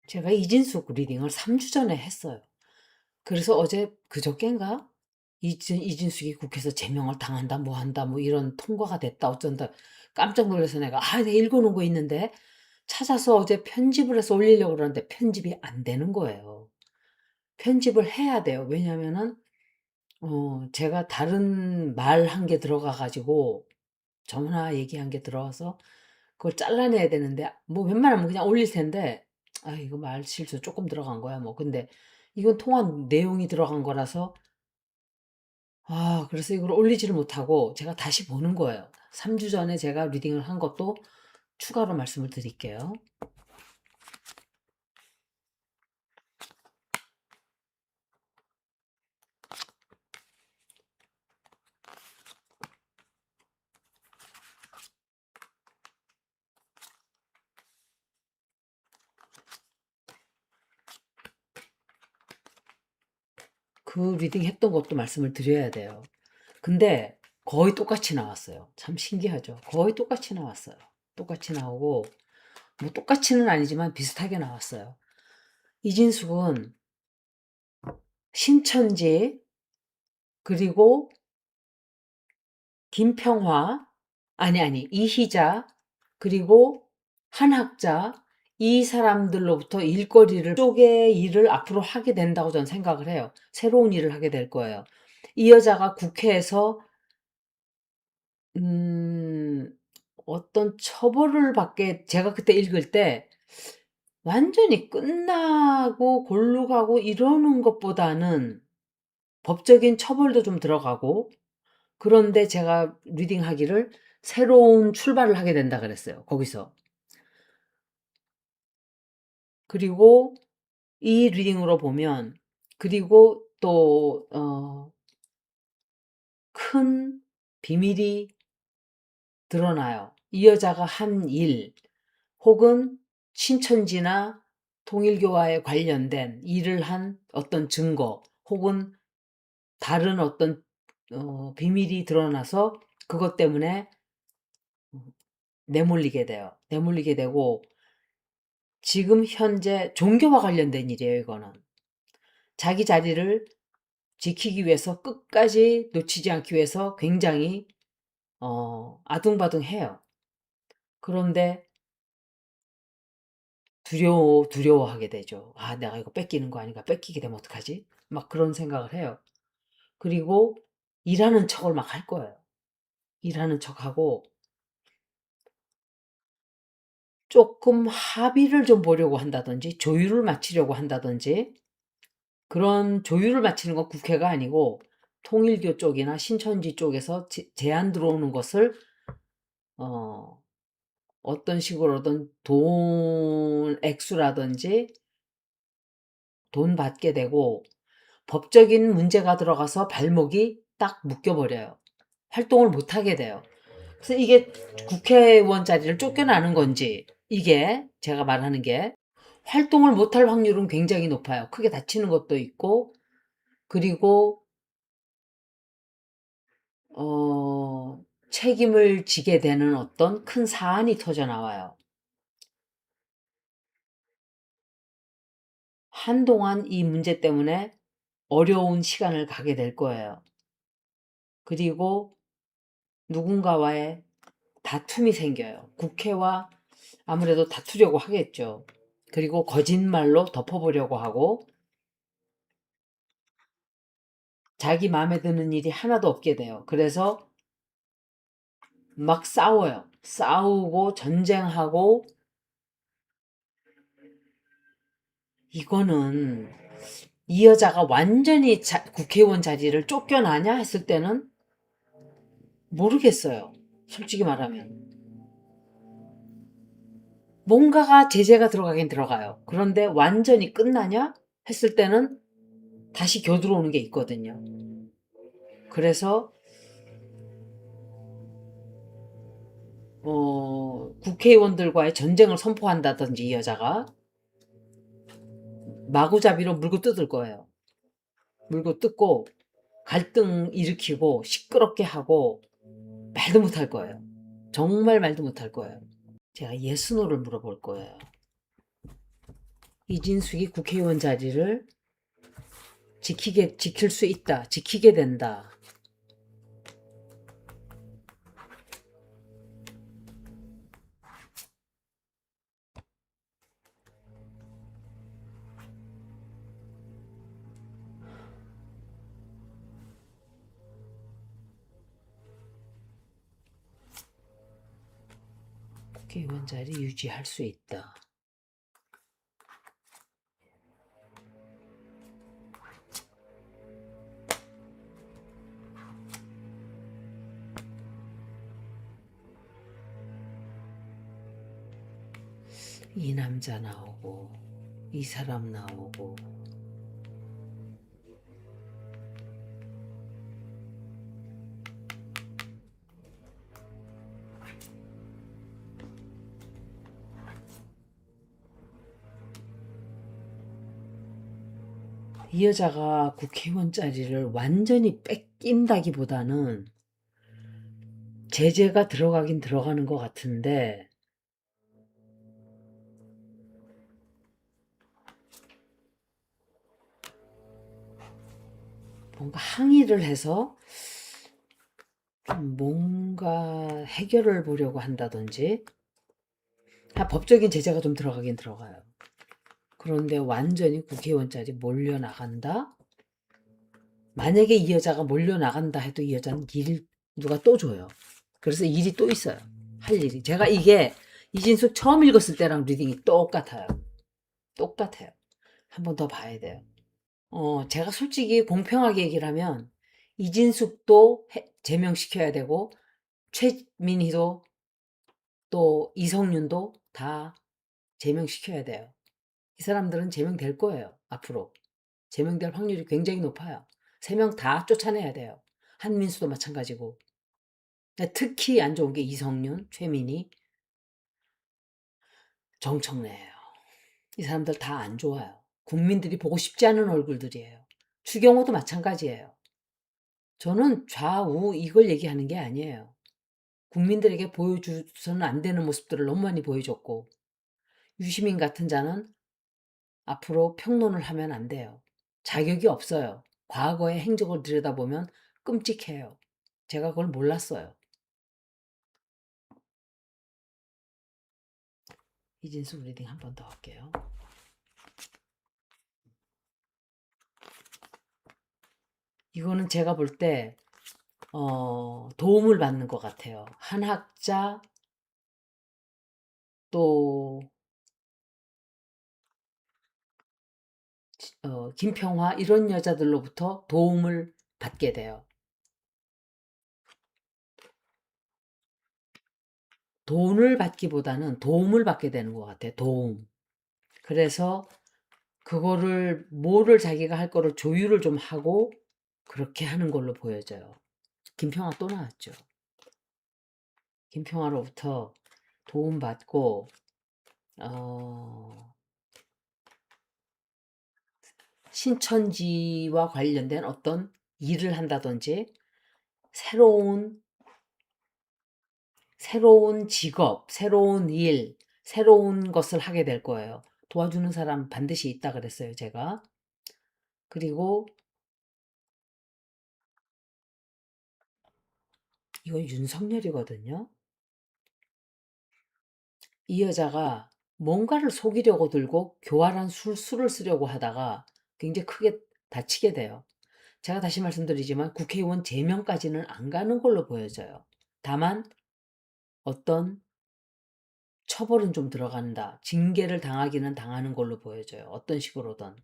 제가 이진숙 리딩을 3주 전에 했어요. 그래서 어제 그저껜가 이진숙이 국회에서 제명을 당한다 뭐 한다 뭐 이런 통과가 됐다 어쩐다 깜짝 놀라서 내가 읽어놓은 거 있는데 찾아서 어제 편집을 해서 올리려고 그러는데 편집이 안 되는 거예요. 편집을 해야 돼요. 왜냐면은 제가 다른 말 한 게 들어가 가지고 전화 얘기한 게 들어와서 그걸 잘라내야 되는데 뭐 웬만하면 그냥 올릴 텐데 이거 말 실수 조금 들어간 거야 뭐. 근데 이건 통화 내용이 들어간 거라서 그래서 이걸 올리지를 못하고 제가 다시 보는 거예요. 3주 전에 제가 리딩을 한 것도 추가로 말씀을 드릴게요. 그 리딩 했던 것도 말씀을 드려야 돼요. 근데 거의 똑같이 나왔어요. 참 신기하죠. 거의 똑같이 나왔어요. 똑같이 나오고 뭐 똑같이는 아니지만 비슷하게 나왔어요. 이진숙은 신천지 그리고 김평화 이희자 그리고 한학자 이 사람들로부터 일거리를 쪽의 일을 앞으로 하게 된다고 저는 생각을 해요. 새로운 일을 하게 될 거예요. 이 여자가 국회에서 음 어떤 처벌을 받게 제가 그때 읽을 때 완전히 끝나고 골로 가고 이러는 것보다는 법적인 처벌도 좀 들어가고 그런데 제가 리딩하기를 새로운 출발을 하게 된다 그랬어요. 거기서. 그리고 이 리딩으로 보면 그리고 또 큰 비밀이 드러나요. 이 여자가 한 일 혹은 신천지나 통일교와에 관련된 일을 한 어떤 증거 혹은 다른 어떤 비밀이 드러나서 그것 때문에 내몰리게 돼요. 내몰리게 되고 지금 현재 종교와 관련된 일이에요, 이거는. 자기 자리를 지키기 위해서 끝까지 놓치지 않기 위해서 굉장히 아둥바둥해요. 그런데 두려워하게 되죠. 내가 이거 뺏기는 거 아닌가? 뺏기게 되면 어떡하지? 막 그런 생각을 해요. 그리고 일하는 척을 막 할 거예요. 일하는 척하고 조금 합의를 좀 보려고 한다든지 조율을 맞추려고 한다든지 그런 조율을 맞추는 건 국회가 아니고 통일교 쪽이나 신천지 쪽에서 제안 들어오는 것을 어, 어떤 식으로든 돈 액수라든지 돈 받게 되고 법적인 문제가 들어가서 발목이 딱 묶여버려요. 활동을 못하게 돼요. 그래서 이게 국회의원 자리를 쫓겨나는 건지 이게 제가 말하는 게 활동을 못할 확률은 굉장히 높아요. 크게 다치는 것도 있고 그리고 책임을 지게 되는 어떤 큰 사안이 터져 나와요. 한동안 이 문제 때문에 어려운 시간을 가게 될 거예요. 그리고 누군가와의 다툼이 생겨요. 국회와 아무래도 다투려고 하겠죠. 그리고 거짓말로 덮어보려고 하고 자기 마음에 드는 일이 하나도 없게 돼요. 그래서 막 싸워요. 싸우고 전쟁하고 이거는 이 여자가 완전히 국회의원 자리를 쫓겨나냐 했을 때는 모르겠어요. 솔직히 말하면. 뭔가가 제재가 들어가긴 들어가요. 그런데 완전히 끝나냐 했을 때는 다시 겨들어오는 게 있거든요. 그래서 국회의원들과의 전쟁을 선포한다든지 이 여자가 마구잡이로 물고 뜯을 거예요. 물고 뜯고 갈등 일으키고 시끄럽게 하고 말도 못할 거예요. 정말 말도 못할 거예요. 제가 예스노를 물어볼 거예요. 이진숙이 국회의원 자리를 지킬 수 있다. 지키게 된다. 국회의원 자리 유지할 수 있다. 이 남자 나오고 이 사람 나오고 이 여자가 국회의원 자리를 완전히 뺏긴다기보다는 제재가 들어가긴 들어가는 것 같은데 뭔가 항의를 해서 뭔가 해결을 보려고 한다든지 법적인 제재가 좀 들어가긴 들어가요. 그런데 완전히 국회의원 자리 몰려나간다? 만약에 이 여자가 몰려나간다 해도 이 여자는 일 누가 또 줘요. 그래서 일이 또 있어요. 할 일이. 제가 이게 이진숙 처음 읽었을 때랑 리딩이 똑같아요. 똑같아요. 한 번 더 봐야 돼요. 제가 솔직히 공평하게 얘기를 하면 이진숙도 제명시켜야 되고 최민희도 또 이성윤도 다 제명시켜야 돼요. 이 사람들은 제명될 거예요. 앞으로. 제명될 확률이 굉장히 높아요. 3명 다 쫓아내야 돼요. 한민수도 마찬가지고. 특히 안 좋은 게 이성윤, 최민희, 정청래예요. 이 사람들 다 안 좋아요. 국민들이 보고 싶지 않은 얼굴들이에요. 추경호도 마찬가지예요. 저는 좌우 이걸 얘기하는 게 아니에요. 국민들에게 보여줘서는 안 되는 모습들을 너무 많이 보여줬고 유시민 같은 자는 앞으로 평론을 하면 안 돼요. 자격이 없어요. 과거의 행적을 들여다보면 끔찍해요. 제가 그걸 몰랐어요. 이진숙 리딩 한 번 더 할게요. 이거는 제가 볼 때 도움을 받는 것 같아요. 한학자 또 김평화 이런 여자들로부터 도움을 받게 돼요. 돈을 받기보다는 도움을 받게 되는 것 같아요. 도움. 그래서 그거를 뭐를 자기가 할 거를 조율을 좀 하고 그렇게 하는 걸로 보여져요. 김평화 또 나왔죠. 김평화로부터 도움받고 신천지와 관련된 어떤 일을 한다든지 새로운 직업, 새로운 일, 새로운 것을 하게 될 거예요. 도와주는 사람 반드시 있다 그랬어요, 제가. 그리고 이거 윤석열이거든요. 이 여자가 뭔가를 속이려고 들고 교활한 술수를 쓰려고 하다가 굉장히 크게 다치게 돼요. 제가 다시 말씀드리지만 국회의원 제명까지는 안 가는 걸로 보여져요. 다만 어떤 처벌은 좀 들어간다. 징계를 당하기는 당하는 걸로 보여져요. 어떤 식으로든.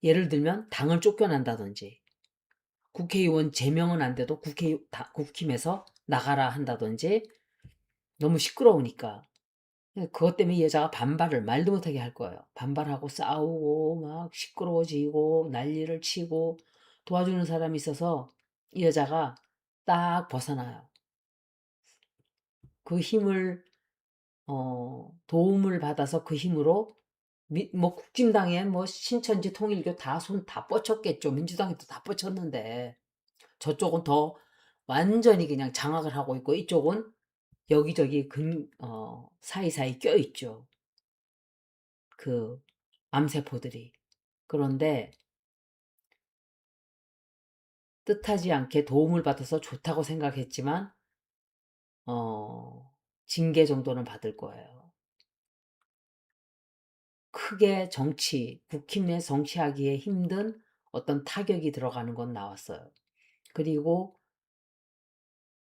예를 들면 당을 쫓겨난다든지 국회의원 제명은 안 돼도 국힘에서 나가라 한다든지 너무 시끄러우니까 그것 때문에 이 여자가 반발을 말도 못하게 할 거예요. 반발하고 싸우고 막 시끄러워지고 난리를 치고 도와주는 사람이 있어서 이 여자가 딱 벗어나요. 그 힘을 도움을 받아서 그 힘으로 뭐 국진당에 뭐 신천지 통일교 다 손 다 뻗쳤겠죠. 민주당에도 다 뻗쳤는데 저쪽은 더 완전히 그냥 장악을 하고 있고 이쪽은 여기저기 사이사이 껴있죠. 그 암세포들이. 그런데 뜻하지 않게 도움을 받아서 좋다고 생각했지만 징계 정도는 받을 거예요. 크게 국힘에 정치하기에 힘든 어떤 타격이 들어가는 건 나왔어요. 그리고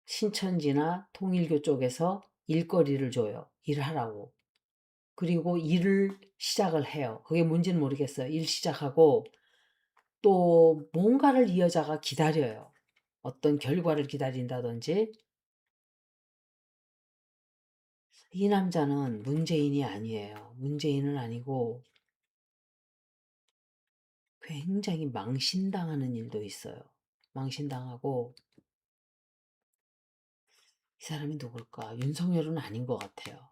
신천지나 통일교 쪽에서 일거리를 줘요. 일하라고. 그리고 일을 시작을 해요. 그게 뭔지는 모르겠어요. 일 시작하고 또 뭔가를 이 여자가 기다려요. 어떤 결과를 기다린다든지. 이 남자는 문재인이 아니에요. 문재인은 아니고 굉장히 망신당하는 일도 있어요. 망신당하고 이 사람이 누굴까? 윤석열은 아닌 것 같아요.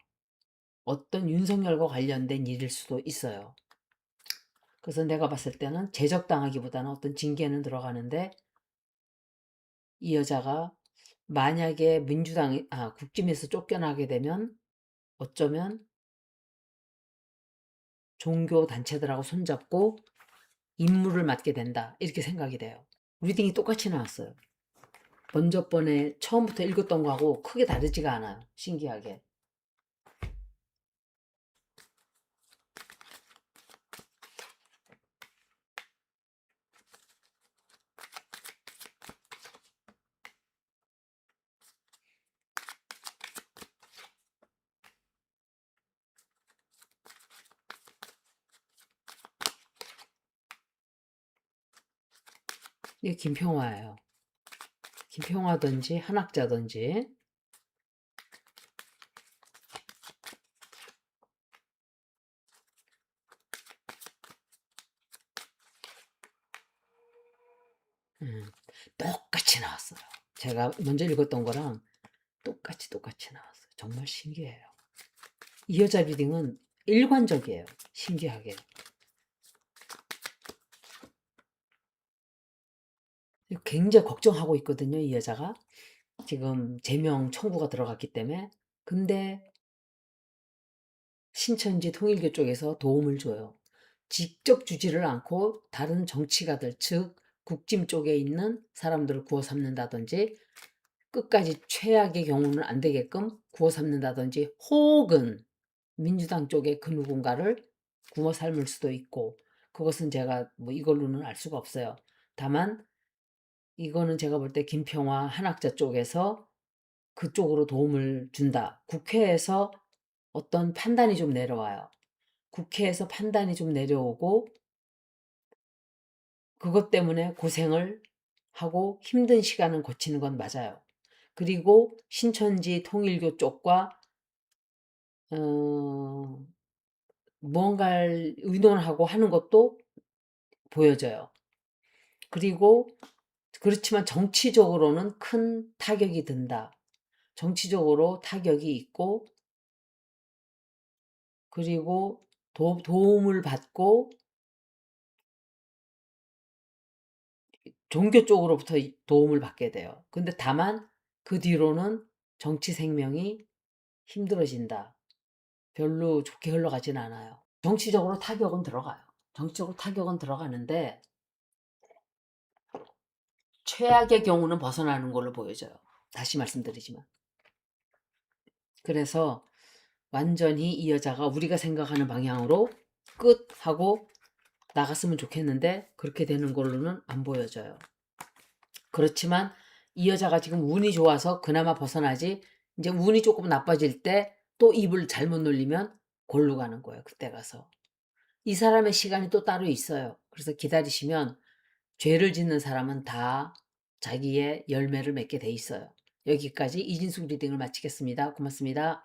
어떤 윤석열과 관련된 일일 수도 있어요. 그래서 내가 봤을 때는 제적당하기보다는 어떤 징계는 들어가는데 이 여자가 만약에 국힘에서 쫓겨나게 되면 어쩌면 종교 단체들하고 손잡고 임무를 맡게 된다. 이렇게 생각이 돼요. 리딩이 똑같이 나왔어요. 먼저 번에 처음부터 읽었던 거하고 크게 다르지가 않아요. 신기하게. 이게 김평화예요. 김평화든지 한학자든지. 똑같이 나왔어요. 제가 먼저 읽었던 거랑 똑같이 나왔어요. 정말 신기해요. 이 여자 리딩은 일관적이에요. 신기하게. 굉장히 걱정하고 있거든요. 이 여자가. 지금 제명 청구가 들어갔기 때문에. 근데 신천지 통일교 쪽에서 도움을 줘요. 직접 주지를 않고 다른 정치가들, 즉 국짐 쪽에 있는 사람들을 구워 삼는다든지 끝까지 최악의 경우는 안 되게끔 구워 삼는다든지 혹은 민주당 쪽에 그 누군가를 구워 삶을 수도 있고 그것은 제가 뭐 이걸로는 알 수가 없어요. 다만 이거는 제가 볼 때 김평화 한학자 쪽에서 그쪽으로 도움을 준다. 국회에서 어떤 판단이 좀 내려와요. 국회에서 판단이 좀 내려오고 그것 때문에 고생을 하고 힘든 시간을 거치는 건 맞아요. 그리고 신천지 통일교 쪽과 뭔가를 의논하고 하는 것도 보여져요. 그리고 그렇지만 정치적으로는 큰 타격이 든다. 정치적으로 타격이 있고 그리고 도움을 받고 종교 쪽으로부터 도움을 받게 돼요. 근데 다만 그 뒤로는 정치 생명이 힘들어진다. 별로 좋게 흘러가진 않아요. 정치적으로 타격은 들어가요. 정치적으로 타격은 들어가는데 최악의 경우는 벗어나는 걸로 보여져요. 다시 말씀드리지만. 그래서 완전히 이 여자가 우리가 생각하는 방향으로 끝 하고 나갔으면 좋겠는데 그렇게 되는 걸로는 안 보여져요. 그렇지만 이 여자가 지금 운이 좋아서 그나마 벗어나지 이제 운이 조금 나빠질 때 또 입을 잘못 놀리면 골로 가는 거예요. 그때 가서. 이 사람의 시간이 또 따로 있어요. 그래서 기다리시면 죄를 짓는 사람은 다 자기의 열매를 맺게 돼 있어요. 여기까지 이진숙 리딩을 마치겠습니다. 고맙습니다.